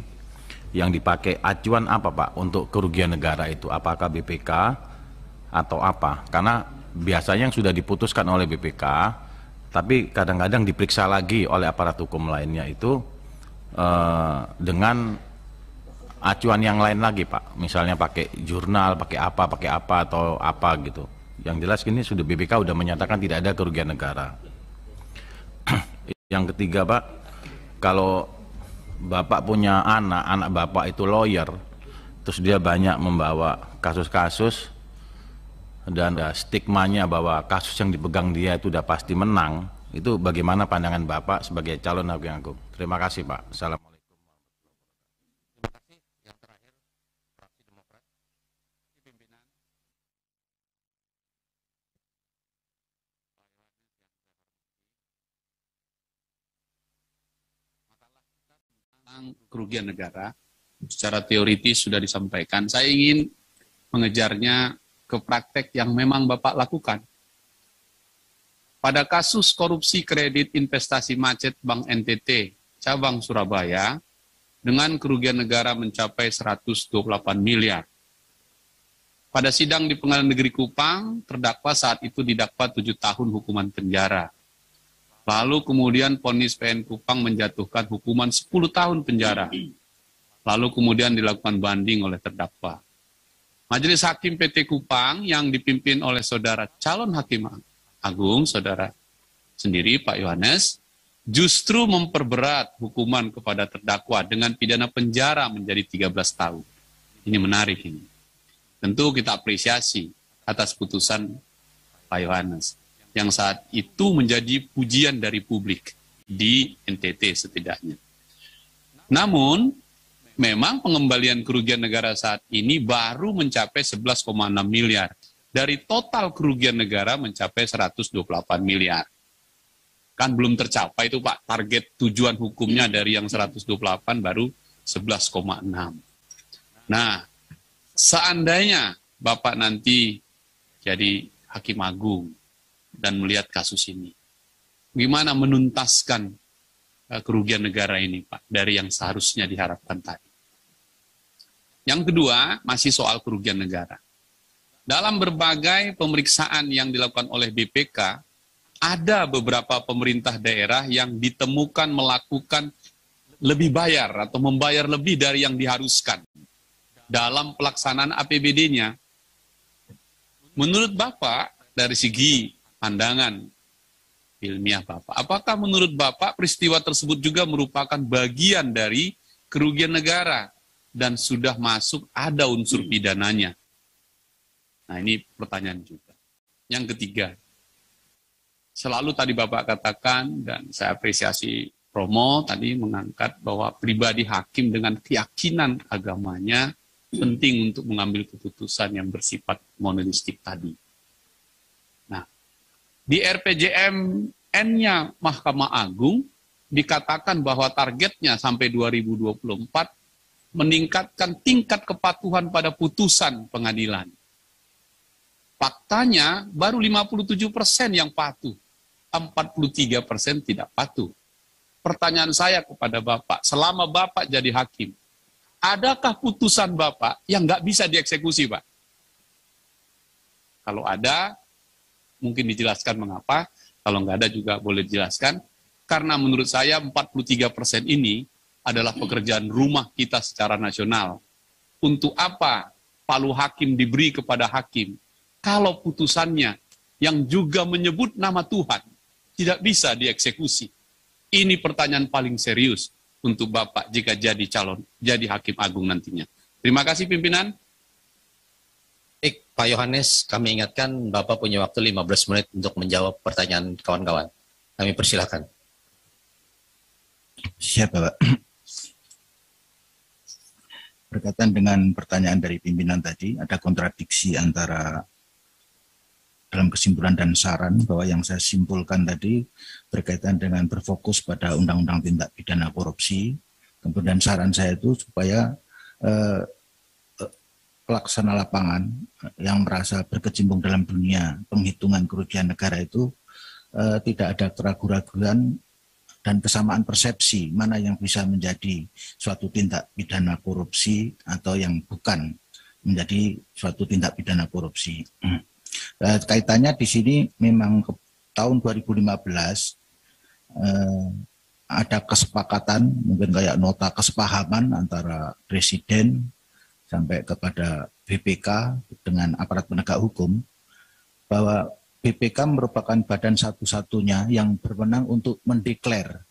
yang dipakai acuan apa Pak untuk kerugian negara itu, apakah BPK atau apa? Karena biasanya yang sudah diputuskan oleh BPK tapi kadang-kadang diperiksa lagi oleh aparat hukum lainnya itu dengan acuan yang lain lagi, Pak. Misalnya pakai jurnal, pakai apa atau apa gitu. Yang jelas ini sudah BPK sudah menyatakan tidak ada kerugian negara. Yang ketiga, Pak, kalau Bapak punya anak Bapak itu lawyer, terus dia banyak membawa kasus-kasus dan stigmanya bahwa kasus yang dipegang dia itu udah pasti menang, itu bagaimana pandangan Bapak sebagai calon hakim agung? Terima kasih, Pak. Assalamualaikum. Kerugian negara secara teoritis sudah disampaikan. Saya ingin mengejarnya ke praktek yang memang Bapak lakukan. Pada kasus korupsi kredit investasi macet Bank NTT cabang Surabaya dengan kerugian negara mencapai 128 miliar. Pada sidang di Pengadilan Negeri Kupang, terdakwa saat itu didakwa 7 tahun hukuman penjara. Lalu kemudian vonis PN Kupang menjatuhkan hukuman 10 tahun penjara. Lalu kemudian dilakukan banding oleh terdakwa. Majelis Hakim PT Kupang yang dipimpin oleh saudara calon hakim agung, saudara sendiri Pak Yohanes, justru memperberat hukuman kepada terdakwa dengan pidana penjara menjadi 13 tahun. Ini menarik ini. Tentu kita apresiasi atas putusan Pak Yohanes, yang saat itu menjadi pujian dari publik di NTT setidaknya. Namun, memang pengembalian kerugian negara saat ini baru mencapai 11,6 miliar. Dari total kerugian negara mencapai 128 miliar. Kan belum tercapai itu Pak, target tujuan hukumnya dari yang 128 baru 11,6. Nah, seandainya Bapak nanti jadi hakim agung, dan melihat kasus ini, gimana menuntaskan kerugian negara ini, Pak, dari yang seharusnya diharapkan tadi. Yang kedua, masih soal kerugian negara. Dalam berbagai pemeriksaan yang dilakukan oleh BPK, ada beberapa pemerintah daerah yang ditemukan melakukan lebih bayar atau membayar lebih dari yang diharuskan dalam pelaksanaan APBD-nya. Menurut Bapak, dari segi pandangan ilmiah Bapak, apakah menurut Bapak peristiwa tersebut juga merupakan bagian dari kerugian negara dan sudah masuk ada unsur pidananya? Nah, ini pertanyaan juga. Yang ketiga, selalu tadi Bapak katakan dan saya apresiasi Romo tadi mengangkat bahwa pribadi hakim dengan keyakinan agamanya penting untuk mengambil keputusan yang bersifat monolistik tadi. Di RPJMN-nya Mahkamah Agung dikatakan bahwa targetnya sampai 2024 meningkatkan tingkat kepatuhan pada putusan pengadilan. Faktanya baru 57% yang patuh, 43% tidak patuh. Pertanyaan saya kepada Bapak, selama Bapak jadi hakim, adakah putusan Bapak yang nggak bisa dieksekusi, Pak? Kalau ada, mungkin dijelaskan mengapa, kalau nggak ada juga boleh dijelaskan, karena menurut saya 43% ini adalah pekerjaan rumah kita secara nasional. Untuk apa palu hakim diberi kepada hakim, kalau putusannya yang juga menyebut nama Tuhan tidak bisa dieksekusi? Ini pertanyaan paling serius untuk Bapak jika jadi hakim agung nantinya. Terima kasih pimpinan. Pak Yohanes, kami ingatkan Bapak punya waktu 15 menit untuk menjawab pertanyaan kawan-kawan. Kami persilakan. Siap, Bapak. Berkaitan dengan pertanyaan dari pimpinan tadi, ada kontradiksi antara dalam kesimpulan dan saran, bahwa yang saya simpulkan tadi berkaitan dengan berfokus pada Undang-Undang Tindak Pidana Korupsi. Kemudian saran saya itu supaya pelaksana lapangan yang merasa berkecimpung dalam dunia penghitungan kerugian negara itu tidak ada keraguan-raguan dan kesamaan persepsi mana yang bisa menjadi suatu tindak pidana korupsi atau yang bukan menjadi suatu tindak pidana korupsi. Kaitannya di sini memang tahun 2015 ada kesepakatan, mungkin kayak nota kesepahaman antara Presiden sampai kepada BPK dengan aparat penegak hukum, bahwa BPK merupakan badan satu-satunya yang berwenang untuk mendeklar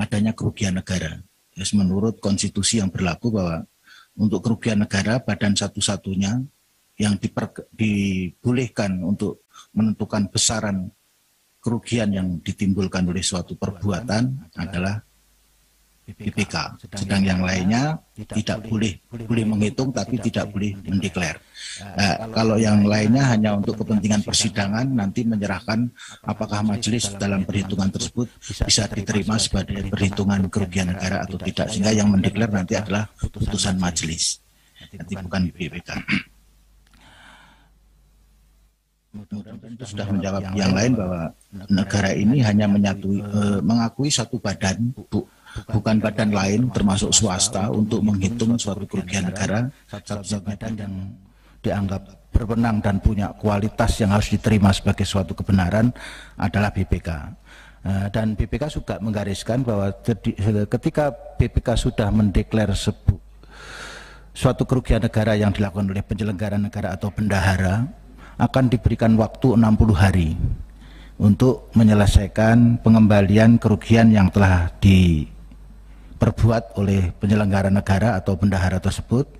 adanya kerugian negara. Yes, menurut konstitusi yang berlaku bahwa untuk kerugian negara, badan satu-satunya yang dibolehkan untuk menentukan besaran kerugian yang ditimbulkan oleh suatu perbuatan adalah BPK. Sedang yang lainnya tidak boleh menghitung tapi tidak boleh mendeklar. Kalau yang lainnya hanya untuk kepentingan persidangan, nanti menyerahkan apakah majelis dalam perhitungan tersebut bisa diterima sebagai perhitungan kerugian negara atau tidak, sehingga yang mendeklar nanti adalah putusan majelis, nanti bukan BPK. Itu sudah menjawab yang lain bahwa negara ini hanya mengakui satu badan, bukan badan lain termasuk swasta untuk menghitung suatu kerugian negara. Satu badan yang dianggap berwenang dan punya kualitas yang harus diterima sebagai suatu kebenaran adalah BPK. Dan BPK juga menggariskan bahwa ketika BPK sudah mendeklar suatu kerugian negara yang dilakukan oleh penyelenggara negara atau bendahara, akan diberikan waktu 60 hari untuk menyelesaikan pengembalian kerugian yang telah diperbuat oleh penyelenggara negara atau bendahara tersebut.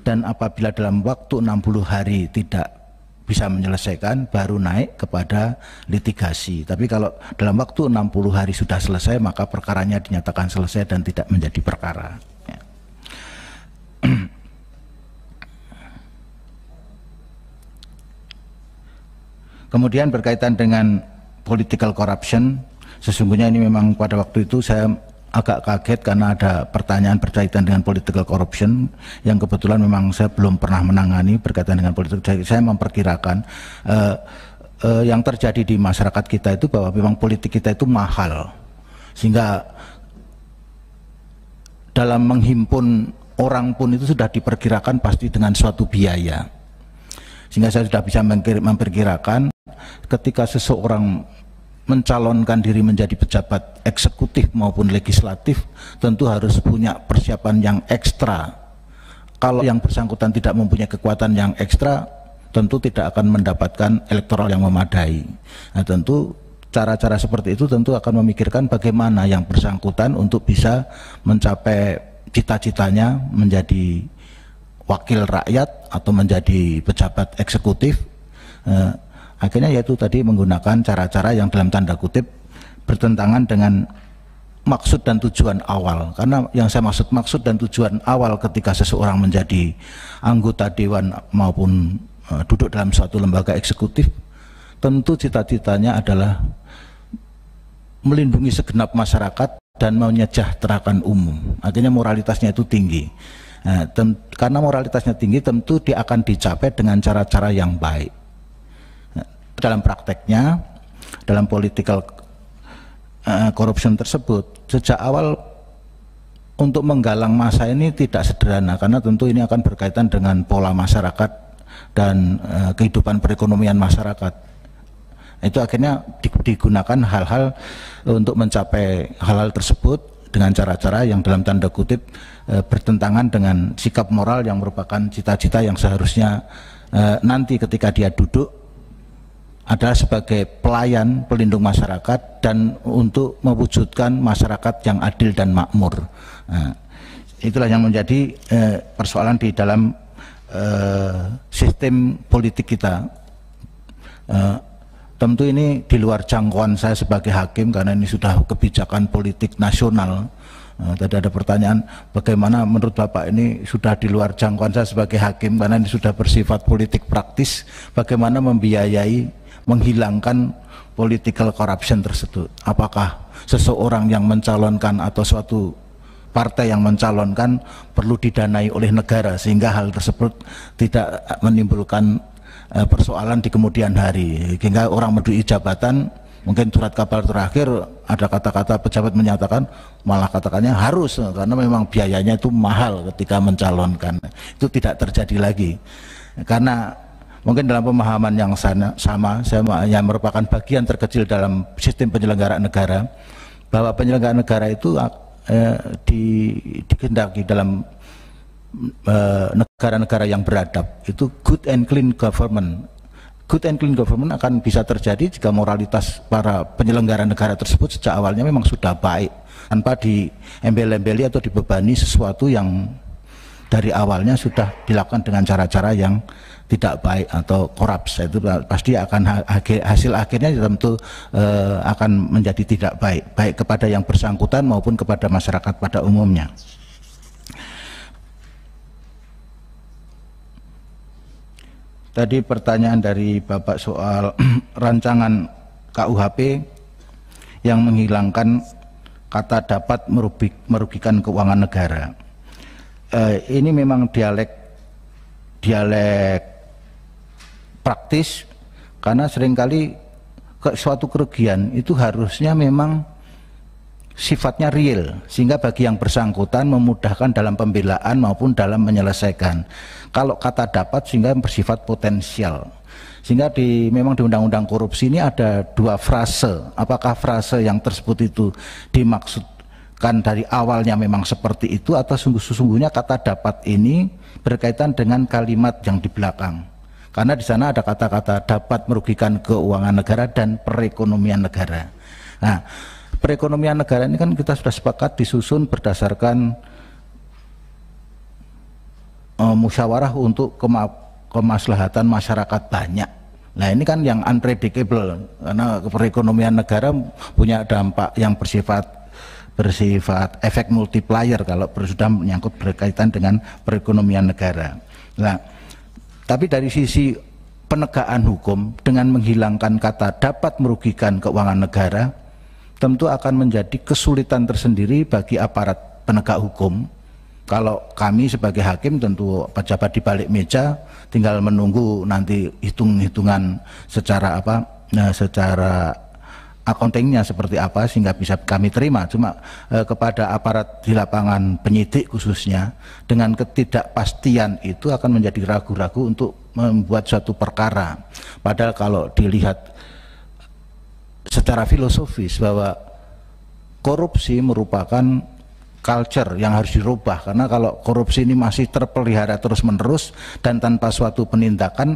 Dan apabila dalam waktu 60 hari tidak bisa menyelesaikan, baru naik kepada litigasi. Tapi kalau dalam waktu 60 hari sudah selesai, maka perkaranya dinyatakan selesai dan tidak menjadi perkara. Kemudian berkaitan dengan political corruption, sesungguhnya ini memang pada waktu itu saya agak kaget karena ada pertanyaan berkaitan dengan political corruption yang kebetulan memang saya belum pernah menangani berkaitan dengan politik. Saya memperkirakan yang terjadi di masyarakat kita itu bahwa memang politik kita itu mahal, sehingga dalam menghimpun orang pun itu sudah diperkirakan pasti dengan suatu biaya. Sehingga saya sudah bisa memperkirakan ketika seseorang mencalonkan diri menjadi pejabat eksekutif maupun legislatif, tentu harus punya persiapan yang ekstra. Kalau yang bersangkutan tidak mempunyai kekuatan yang ekstra, tentu tidak akan mendapatkan elektoral yang memadai. Nah, tentu cara-cara seperti itu tentu akan memikirkan bagaimana yang bersangkutan untuk bisa mencapai cita-citanya menjadi wakil rakyat atau menjadi pejabat eksekutif. Akhirnya yaitu tadi menggunakan cara-cara yang dalam tanda kutip bertentangan dengan maksud dan tujuan awal. Karena yang saya maksud dan tujuan awal ketika seseorang menjadi anggota dewan maupun duduk dalam suatu lembaga eksekutif, tentu cita-citanya adalah melindungi segenap masyarakat dan menyejahterakan umum. Akhirnya moralitasnya itu tinggi. Karena moralitasnya tinggi, tentu dia akan dicapai dengan cara-cara yang baik. Dalam prakteknya, dalam political corruption tersebut, sejak awal untuk menggalang massa ini tidak sederhana, karena tentu ini akan berkaitan dengan pola masyarakat dan kehidupan perekonomian masyarakat. Itu akhirnya digunakan hal-hal untuk mencapai hal-hal tersebut dengan cara-cara yang dalam tanda kutip bertentangan dengan sikap moral yang merupakan cita-cita yang seharusnya nanti ketika dia duduk adalah sebagai pelayan pelindung masyarakat dan untuk mewujudkan masyarakat yang adil dan makmur. Nah, itulah yang menjadi persoalan di dalam sistem politik kita. Tentu ini di luar jangkauan saya sebagai hakim karena ini sudah kebijakan politik nasional. Tadi ada pertanyaan bagaimana menurut Bapak ini sudah di luar jangkauan saya sebagai hakim karena ini sudah bersifat politik praktis, bagaimana membiayai menghilangkan political corruption tersebut. Apakah seseorang yang mencalonkan atau suatu partai yang mencalonkan perlu didanai oleh negara sehingga hal tersebut tidak menimbulkan persoalan di kemudian hari, sehingga orang menduduki jabatan mungkin surat kabar terakhir ada kata-kata pejabat menyatakan malah katakannya harus karena memang biayanya itu mahal ketika mencalonkan. Itu tidak terjadi lagi karena mungkin dalam pemahaman yang sama, saya yang merupakan bagian terkecil dalam sistem penyelenggaraan negara, bahwa penyelenggaraan negara itu dikehendaki dalam negara-negara yang beradab, itu good and clean government. Good and clean government akan bisa terjadi jika moralitas para penyelenggara negara tersebut sejak awalnya memang sudah baik, tanpa diembel-embeli atau dibebani sesuatu yang dari awalnya sudah dilakukan dengan cara-cara yang tidak baik atau korups. Itu pasti akan hasil akhirnya tentu akan menjadi tidak baik, baik kepada yang bersangkutan maupun kepada masyarakat pada umumnya. Tadi pertanyaan dari Bapak soal rancangan KUHP yang menghilangkan kata dapat merugikan keuangan negara. Ini memang dialek praktis, karena seringkali suatu kerugian itu harusnya memang sifatnya real, sehingga bagi yang bersangkutan memudahkan dalam pembelaan maupun dalam menyelesaikan. Kalau kata dapat sehingga bersifat potensial, sehingga memang di Undang-Undang Korupsi ini ada dua frase. Apakah frase yang tersebut itu dimaksudkan dari awalnya memang seperti itu, atau sesungguhnya kata dapat ini berkaitan dengan kalimat yang di belakang? Karena di sana ada kata-kata dapat merugikan keuangan negara dan perekonomian negara. Nah, perekonomian negara ini kan kita sudah sepakat disusun berdasarkan musyawarah untuk kemaslahatan masyarakat banyak. Nah, ini kan yang unpredictable, karena perekonomian negara punya dampak yang bersifat efek multiplier kalau sudah menyangkut berkaitan dengan perekonomian negara. Nah, tapi dari sisi penegakan hukum dengan menghilangkan kata dapat merugikan keuangan negara, tentu akan menjadi kesulitan tersendiri bagi aparat penegak hukum. Kalau kami sebagai hakim tentu pejabat di balik meja tinggal menunggu nanti hitung-hitungan secara secara accountingnya seperti apa sehingga bisa kami terima. Cuma kepada aparat di lapangan, penyidik khususnya, dengan ketidakpastian itu akan menjadi ragu-ragu untuk membuat suatu perkara. Padahal kalau dilihat secara filosofis bahwa korupsi merupakan culture yang harus dirubah, karena kalau korupsi ini masih terpelihara terus-menerus dan tanpa suatu penindakan,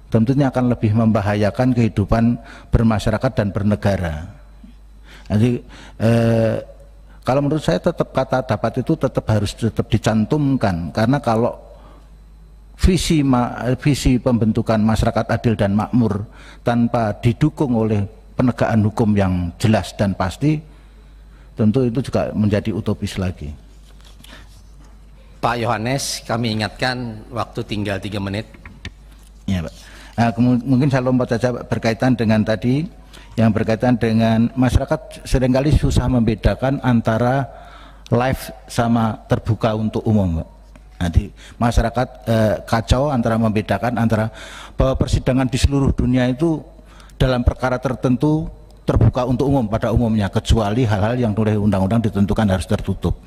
tentunya akan lebih membahayakan kehidupan bermasyarakat dan bernegara. Jadi kalau menurut saya tetap kata dapat itu harus dicantumkan, karena kalau visi pembentukan masyarakat adil dan makmur tanpa didukung oleh penegakan hukum yang jelas dan pasti, tentu itu juga menjadi utopis lagi. Pak Yohanes, kami ingatkan waktu tinggal 3 menit. Ya, Pak. Nah, mungkin saya lompat saja berkaitan dengan tadi yang berkaitan dengan masyarakat seringkali susah membedakan antara live sama terbuka untuk umum, Pak. Nanti masyarakat kacau antara membedakan antara bahwa persidangan di seluruh dunia itu dalam perkara tertentu terbuka untuk umum pada umumnya, kecuali hal-hal yang oleh undang-undang ditentukan harus tertutup.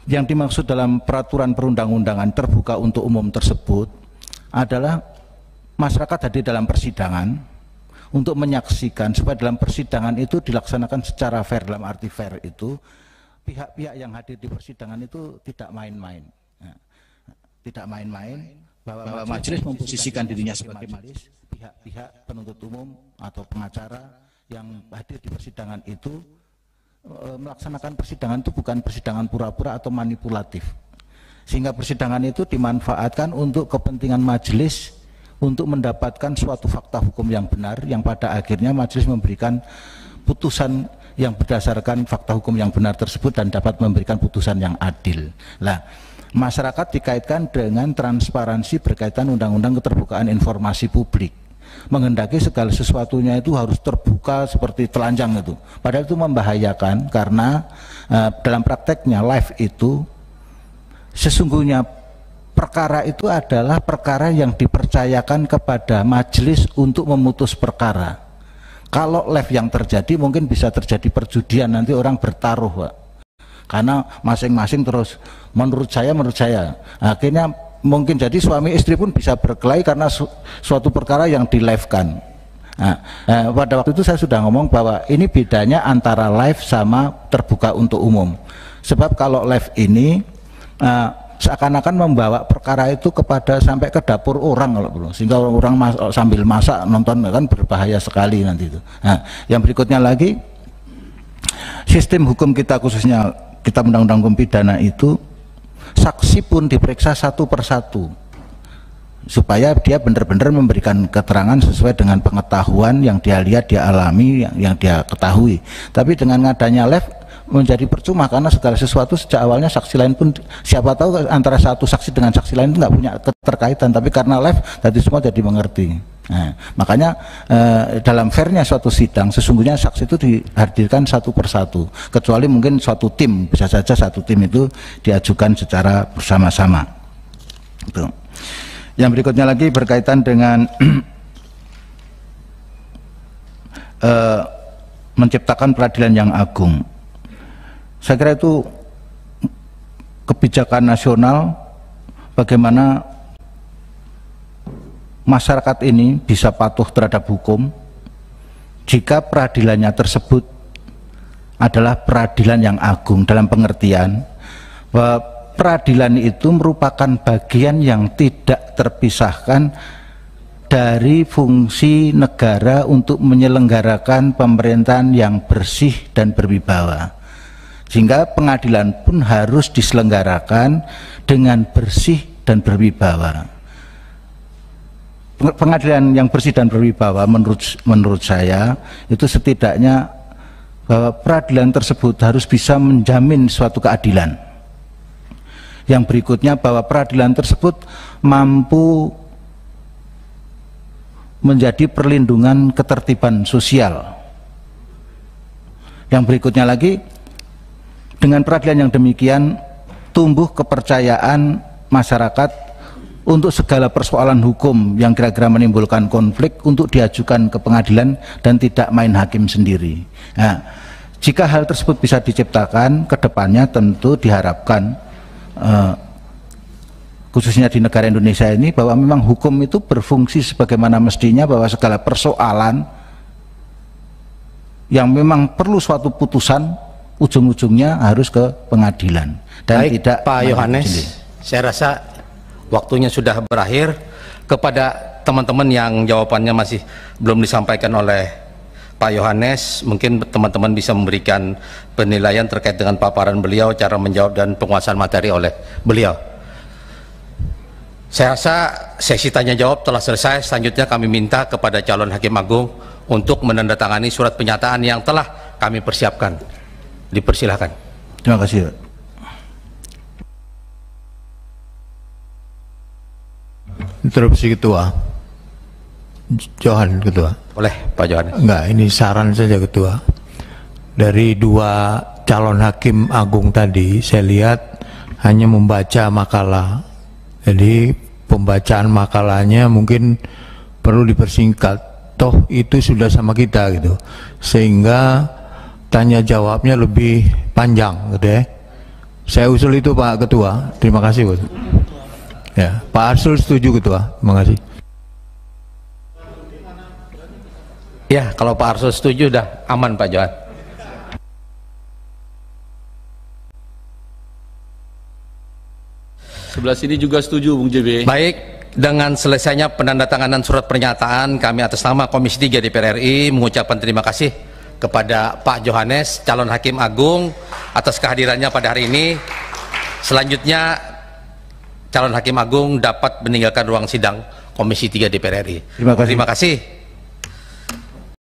Yang dimaksud dalam peraturan perundang-undangan terbuka untuk umum tersebut adalah masyarakat hadir dalam persidangan untuk menyaksikan supaya dalam persidangan itu dilaksanakan secara fair. Dalam arti fair itu pihak-pihak yang hadir di persidangan itu tidak main-main, tidak main-main, bahwa majelis memposisikan dirinya sebagai majelis, pihak-pihak penuntut umum atau pengacara yang hadir di persidangan itu melaksanakan persidangan itu bukan persidangan pura-pura atau manipulatif, sehingga persidangan itu dimanfaatkan untuk kepentingan majelis untuk mendapatkan suatu fakta hukum yang benar, yang pada akhirnya majelis memberikan putusan yang berdasarkan fakta hukum yang benar tersebut dan dapat memberikan putusan yang adil. Nah, masyarakat dikaitkan dengan transparansi berkaitan undang-undang keterbukaan informasi publik, menghendaki segala sesuatunya itu harus terbuka seperti telanjang itu. Padahal itu membahayakan, karena dalam prakteknya live itu sesungguhnya perkara itu adalah perkara yang dipercayakan kepada majelis untuk memutus perkara. Kalau live yang terjadi mungkin bisa terjadi perjudian, nanti orang bertaruh, Pak. Karena masing-masing terus menurut saya akhirnya mungkin jadi suami istri pun bisa berkelahi karena suatu perkara yang di live-kan. Pada waktu itu saya sudah ngomong bahwa ini bedanya antara live sama terbuka untuk umum. Sebab kalau live ini seakan-akan membawa perkara itu kepada sampai ke dapur orang kalau perlu, sehingga orang sambil masak nonton kan berbahaya sekali nanti itu. Yang berikutnya lagi, sistem hukum kita khususnya kita undang-undang hukum pidana itu saksi pun diperiksa satu persatu supaya dia benar-benar memberikan keterangan sesuai dengan pengetahuan yang dia lihat, dia alami, yang dia ketahui. Tapi dengan adanya live menjadi percuma karena segala sesuatu sejak awalnya saksi lain pun siapa tahu antara satu saksi dengan saksi lain itu nggak punya keterkaitan, tapi karena live tadi semua jadi mengerti. Makanya dalam fairnya suatu sidang sesungguhnya saksi itu dihadirkan satu persatu, kecuali mungkin suatu tim, bisa saja satu tim itu diajukan secara bersama-sama. Yang berikutnya lagi berkaitan dengan menciptakan peradilan yang agung. Saya kira itu kebijakan nasional bagaimana masyarakat ini bisa patuh terhadap hukum jika peradilannya tersebut adalah peradilan yang agung, dalam pengertian bahwa peradilan itu merupakan bagian yang tidak terpisahkan dari fungsi negara untuk menyelenggarakan pemerintahan yang bersih dan berwibawa. Sehingga pengadilan pun harus diselenggarakan dengan bersih dan berwibawa. Pengadilan yang bersih dan berwibawa menurut saya itu setidaknya bahwa peradilan tersebut harus bisa menjamin suatu keadilan. Yang berikutnya bahwa peradilan tersebut mampu menjadi perlindungan ketertiban sosial. Yang berikutnya lagi, dengan peradilan yang demikian tumbuh kepercayaan masyarakat untuk segala persoalan hukum yang kira-kira menimbulkan konflik untuk diajukan ke pengadilan dan tidak main hakim sendiri. Jika hal tersebut bisa diciptakan, kedepannya tentu diharapkan khususnya di negara Indonesia ini bahwa memang hukum itu berfungsi sebagaimana mestinya, bahwa segala persoalan yang memang perlu suatu putusan ujung-ujungnya harus ke pengadilan dan baik, tidak Pak Yohanes, saya rasa waktunya sudah berakhir. Kepada teman-teman yang jawabannya masih belum disampaikan oleh Pak Yohanes, mungkin teman-teman bisa memberikan penilaian terkait dengan paparan beliau, cara menjawab dan penguasaan materi oleh beliau. Saya rasa sesi tanya jawab telah selesai. Selanjutnya kami minta kepada calon hakim agung untuk menandatangani surat pernyataan yang telah kami persiapkan. Dipersilahkan. Terima kasih. Interupsi Ketua. Johan Ketua. Boleh Pak Johan. Enggak, ini saran saja Ketua. Dari dua calon hakim agung tadi saya lihat hanya membaca makalah. Jadi pembacaan makalahnya mungkin perlu dipersingkat. Toh itu sudah sama kita gitu. Sehingga tanya jawabnya lebih panjang gitu ya. Saya usul itu Pak Ketua. Terima kasih Pak. Ya, Pak Arsul setuju Ketua. Terima kasih. Ya, kalau Pak Arsul setuju udah aman Pak Johan. Sebelah sini juga setuju Bung JB. Baik, dengan selesainya penandatanganan surat pernyataan, kami atas nama Komisi 3 DPR RI mengucapkan terima kasih kepada Pak Yohanes, calon hakim agung, atas kehadirannya pada hari ini. Selanjutnya calon hakim agung dapat meninggalkan ruang sidang Komisi 3 DPR RI. Terima kasih. Terima kasih.